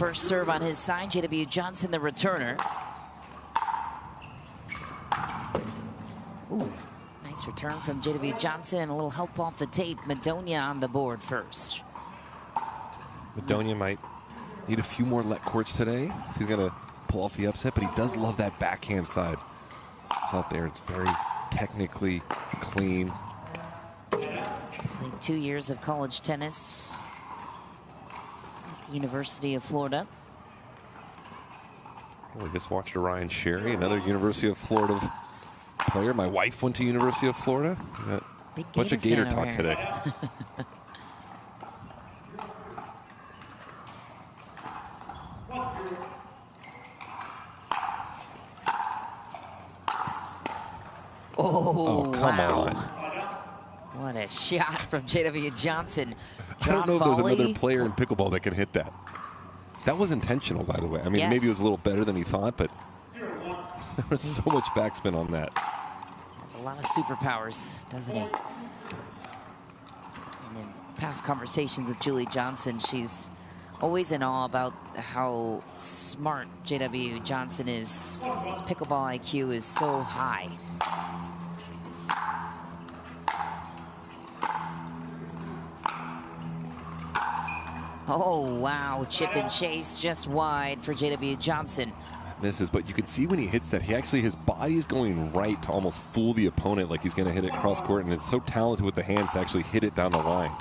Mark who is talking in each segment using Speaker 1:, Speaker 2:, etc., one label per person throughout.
Speaker 1: first serve on his side. J.W. Johnson, the returner. Ooh, nice return from J.W. Johnson, and a little help off the tape. Madonia on the board first.
Speaker 2: Madonia might need a few more let courts today. He's going to pull off the upset, but he does love that backhand side. It's out there. It's very technically clean.
Speaker 1: Played 2 years of college tennis at the University of Florida.
Speaker 2: We just watched Ryan Sherry, another University of Florida player. My wife went to University of Florida.
Speaker 1: Big
Speaker 2: bunch of Gator talk today.
Speaker 1: Oh,
Speaker 2: come
Speaker 1: wow.
Speaker 2: on.
Speaker 1: What a shot from J.W. Johnson.
Speaker 2: I don't know if there's
Speaker 1: volley.
Speaker 2: another player in pickleball that can hit that. That was intentional, by the way. I mean,
Speaker 1: Yes.
Speaker 2: maybe it was a little better than he thought, but there was so much backspin on that.
Speaker 1: Has a lot of superpowers, doesn't he? And in past conversations with Julie Johnson, she's always in awe about how smart J.W. Johnson is. His pickleball IQ is so high. Oh, wow. Chip and chase just wide for J.W. Johnson.
Speaker 2: Misses, but you can see when he hits that, his body is going right to almost fool the opponent like he's going to hit it cross court, and it's so talented with the hands to actually hit it down the line.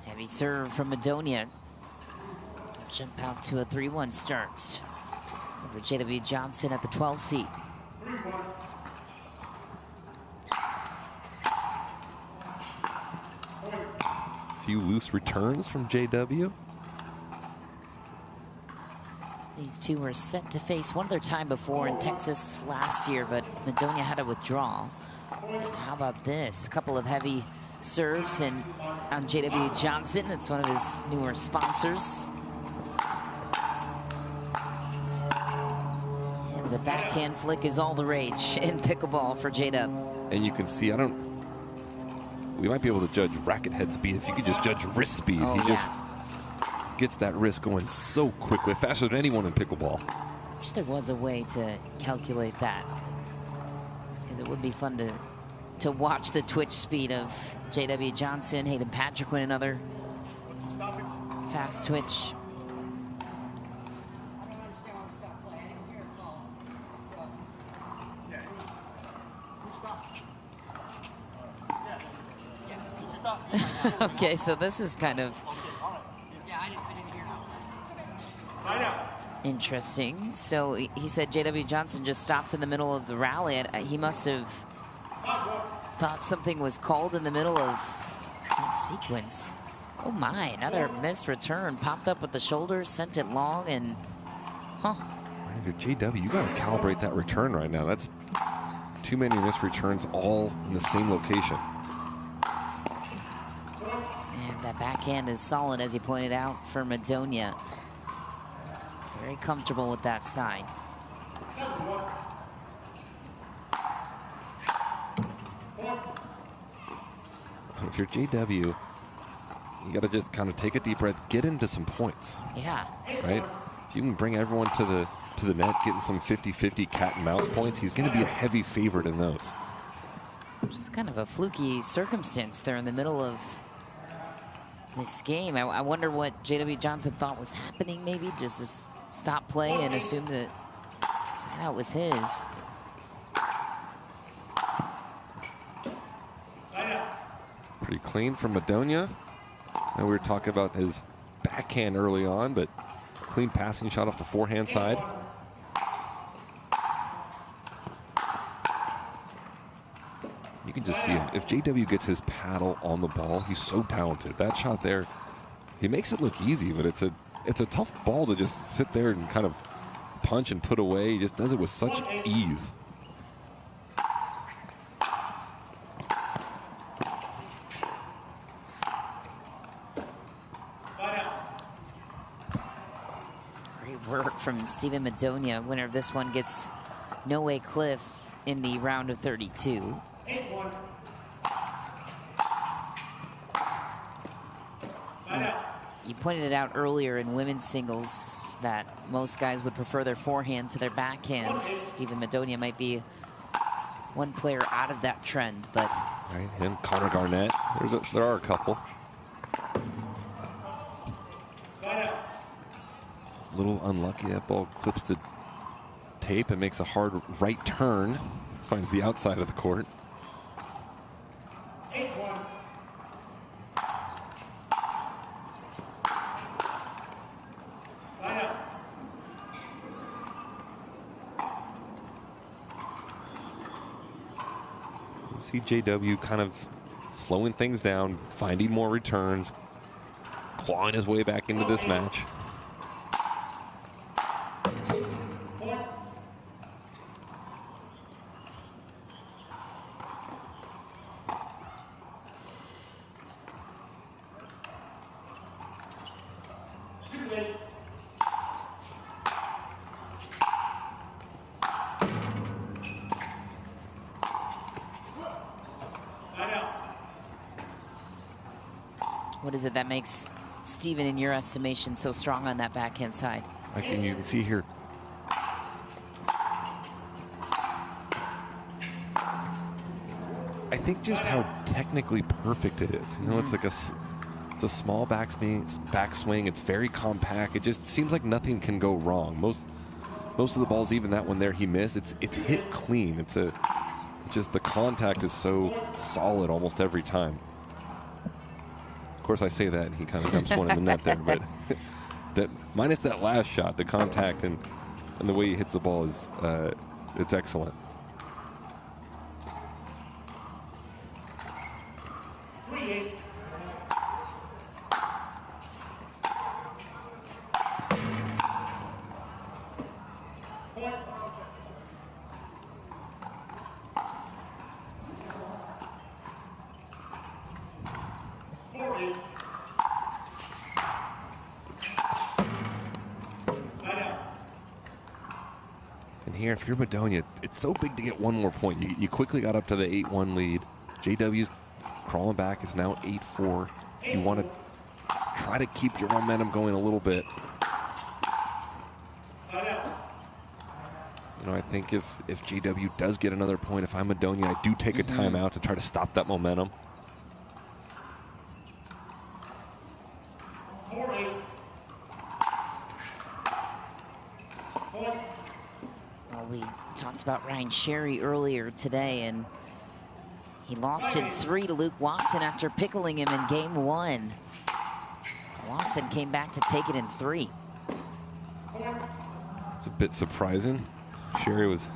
Speaker 1: Heavy serve from Madonia. Jump out to a 3-1 start over J.W. Johnson at the 12 seat.
Speaker 2: Few loose returns from JW.
Speaker 1: These two were set to face one other time before in Texas last year, but Madonia had to withdraw. And how about this? A couple of heavy serves and on J.W. Johnson. It's one of his newer sponsors. And the backhand flick is all the rage in pickleball for J.W.
Speaker 2: And you can see, we might be able to judge racket head speed if you could just judge wrist speed.
Speaker 1: Oh,
Speaker 2: he
Speaker 1: yeah.
Speaker 2: just gets that wrist going so quickly, faster than anyone in pickleball.
Speaker 1: I wish there was a way to calculate that, because it would be fun to watch the twitch speed of J.W. Johnson. Hayden Patrick went another fast twitch. Okay, so this is kind of interesting. So he said J.W. Johnson just stopped in the middle of the rally, and he must have thought something was called in the middle of that sequence. Oh my, another missed return. Popped up with the shoulders, sent it long, and
Speaker 2: JW, you got to calibrate that return right now. That's too many missed returns all in the same location.
Speaker 1: And that backhand is solid, as he pointed out, for Madonia. Very comfortable with that side.
Speaker 2: If you're JW, you got to just kind of take a deep breath, get into some points.
Speaker 1: Yeah.
Speaker 2: Right? If you can bring everyone to the net, getting some 50-50 cat and mouse points, he's going to be a heavy favorite in those.
Speaker 1: Just kind of a fluky circumstance there in the middle of this game. I wonder what J.W. Johnson thought was happening, maybe just to stop play and assume that side out was his.
Speaker 2: Pretty clean from Madonia. And we were talking about his backhand early on, but clean passing shot off the forehand side. You can just see him. If JW gets his paddle on the ball, he's so talented. That shot there, he makes it look easy, but it's a tough ball to just sit there and kind of punch and put away. He just does it with such ease.
Speaker 1: from Stephen Madonia. Winner of this one gets No Way Cliff in the round of 32.
Speaker 3: 8-1.
Speaker 1: You pointed it out earlier in women's singles that most guys would prefer their forehand to their backhand. Stephen Madonia might be one player out of that trend, but
Speaker 2: Right, him, Connor Garnett. There are a couple. A little unlucky. That ball clips the tape and makes a hard right turn. Finds the outside of the court.
Speaker 3: 8-1.
Speaker 2: See JW kind of slowing things down, finding more returns, clawing his way back into this match.
Speaker 1: what is it that makes Stephen, in your estimation, so strong on that backhand side?
Speaker 2: You can see here. I think just how technically perfect it is. You know, it's like it's a small backswing. It's very compact. It just seems like nothing can go wrong. Most of the balls, even that one there he missed, it's hit clean. It's just the contact is so solid almost every time. Of course, I say that and he kind of dumps one in the net there, but that minus that last shot, the contact and the way he hits the ball is it's excellent. And here, if you're Madonia, it's so big to get one more point. You quickly got up to the 8-1 lead. JW's crawling back. It's now 8-4. You want to try to keep your momentum going a little bit. You know, I think if JW does get another point, if I'm Madonia, I do take a timeout to try to stop that momentum.
Speaker 1: We talked about Ryan Sherry earlier today, and he lost in 3 to Luke Wasson after pickling him in game 1. Wasson came back to take it in 3.
Speaker 2: It's a bit surprising. Sherry was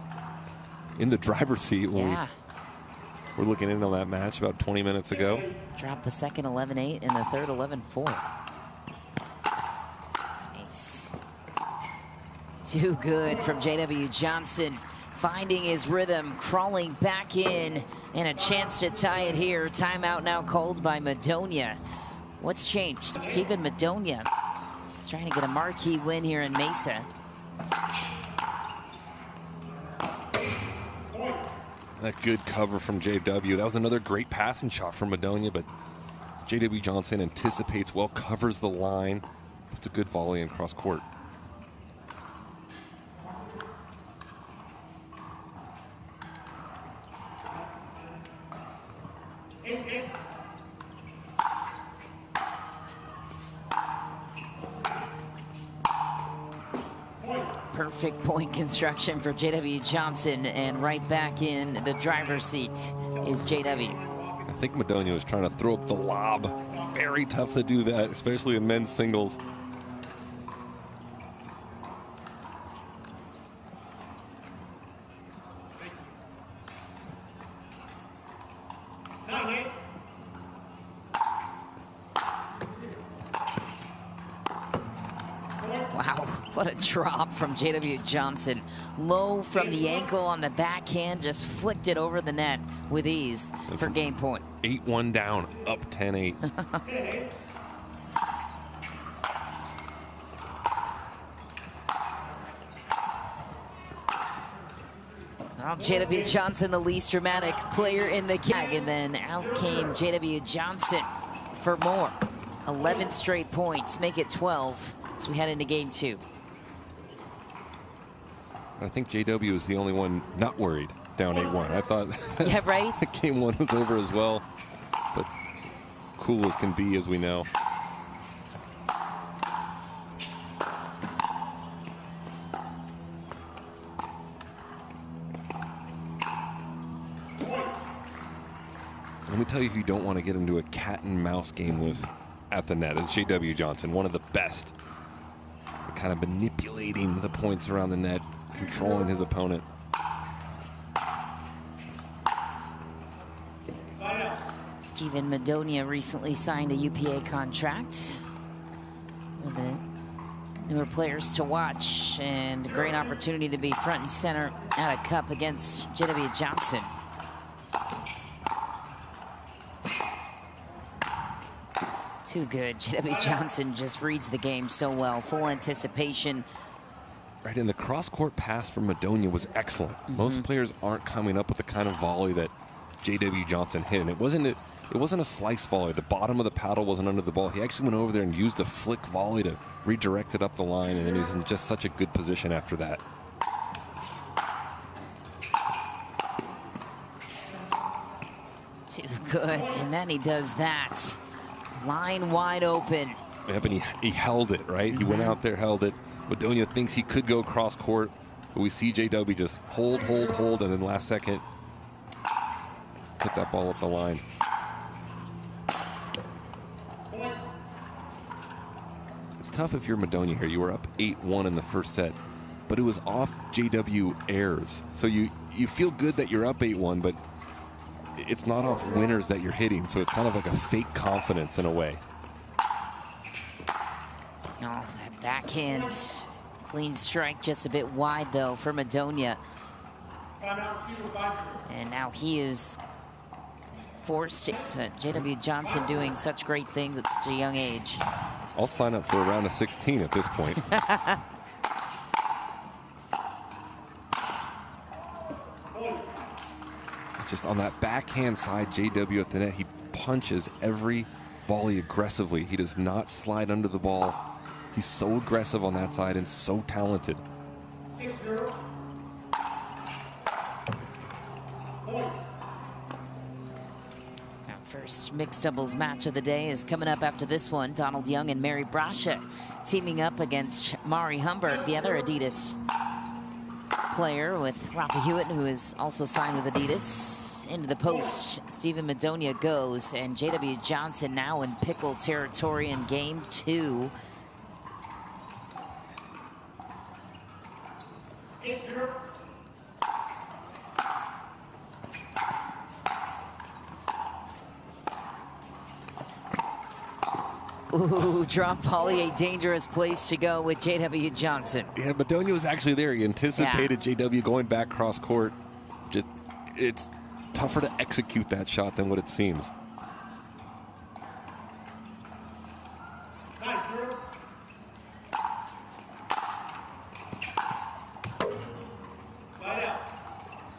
Speaker 2: in the driver's seat when we were looking in on that match about 20 minutes ago.
Speaker 1: Dropped the second 11-8 and the third 11-4. Nice. Too good from J.W. Johnson, finding his rhythm, crawling back in, and a chance to tie it here. Timeout now called by Madonia. What's changed? Stephen Madonia is trying to get a marquee win here in Mesa.
Speaker 2: That good cover from JW. That was another great passing shot from Madonia, but J.W. Johnson anticipates well, covers the line. Puts a good volley in cross court.
Speaker 1: Perfect point construction for J.W. Johnson, and right back in the driver's seat is J.W.
Speaker 2: I think Madonia was trying to throw up the lob. Very tough to do that, especially in men's singles.
Speaker 1: Wow, what a drop from J.W. Johnson. Low from the ankle on the backhand, just flicked it over the net with ease for game point.
Speaker 2: 8-1 down, up 10-8.
Speaker 1: Well, J.W. Johnson, the least dramatic player in the game. And then out came J.W. Johnson for more. 11 straight points, make it 12 as we head into game 2.
Speaker 2: I think JW is the only one not worried down 8-1. I thought
Speaker 1: yeah, right?
Speaker 2: game 1 was over as well, but cool as can be, as we know. Let me tell you who you don't want to get into a cat and mouse game with at the net. It's J.W. Johnson, one of the best. Kind of manipulating the points around the net, controlling his opponent.
Speaker 1: Steven Madonia recently signed a UPA contract. One of the newer players to watch, and a great opportunity to be front and center at a cup against J.W. Johnson. Too good. J.W. Johnson just reads the game so well. Full anticipation.
Speaker 2: Right, and the cross-court pass from Madonia was excellent. Most players aren't coming up with the kind of volley that J.W. Johnson hit, and it wasn't a slice volley. The bottom of the paddle wasn't under the ball. He actually went over there and used a flick volley to redirect it up the line, and then he's in just such a good position after that.
Speaker 1: Too good, and then he does that. Line wide open.
Speaker 2: Yeah, but he held it, right? He went out there, held it. Madonia thinks he could go cross court, but we see JW just hold, and then last second, hit that ball up the line. It's tough if you're Madonia here. You were up 8-1 in the first set, but it was off JW airs. So you feel good that you're up 8-1, but it's not off winners that you're hitting, so it's kind of like a fake confidence in a way.
Speaker 1: Oh, that backhand clean strike, just a bit wide though for Madonia. And now he is forced to J.W. Johnson doing such great things at such a young age.
Speaker 2: I'll sign up for a round of 16 at this point. Just on that backhand side, JW at the net, he punches every volley aggressively. He does not slide under the ball. He's so aggressive on that side and so talented.
Speaker 1: Our first mixed doubles match of the day is coming up after this one. Donald Young and Mary Brasha teaming up against Mari Humberg, the other Adidas player, with Rafa Hewitt, who is also signed with Adidas. Into the post, Steven Madonia goes, and J.W. Johnson now in pickle territory in game 2. Ooh, drop volley, a dangerous place to go with J.W. Johnson.
Speaker 2: Yeah, Madonia was actually there. He anticipated JW going back cross court. Just, it's tougher to execute that shot than what it seems.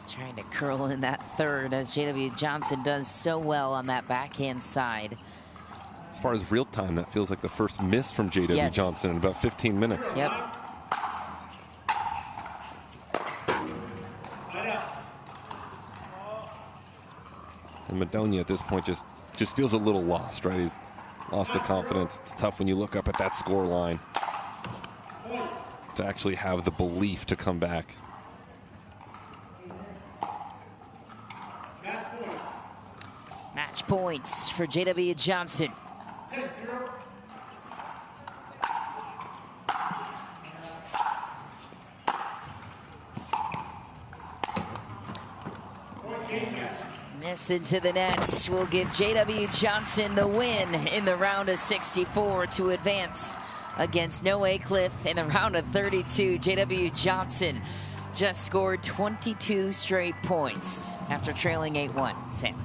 Speaker 1: Trying to curl in that third, as J.W. Johnson does so well on that backhand side.
Speaker 2: As far as real time, that feels like the first miss from J.W. Johnson in about 15 minutes.
Speaker 1: Yep.
Speaker 2: And Madonia at this point just feels a little lost, right? He's lost the confidence. It's tough when you look up at that score line to actually have the belief to come back.
Speaker 1: Match points for J.W. Johnson. Miss into the net will give J.W. Johnson the win in the round of 64 to advance against Noe Cliff in the round of 32. J.W. Johnson just scored 22 straight points after trailing 8-1. Sam.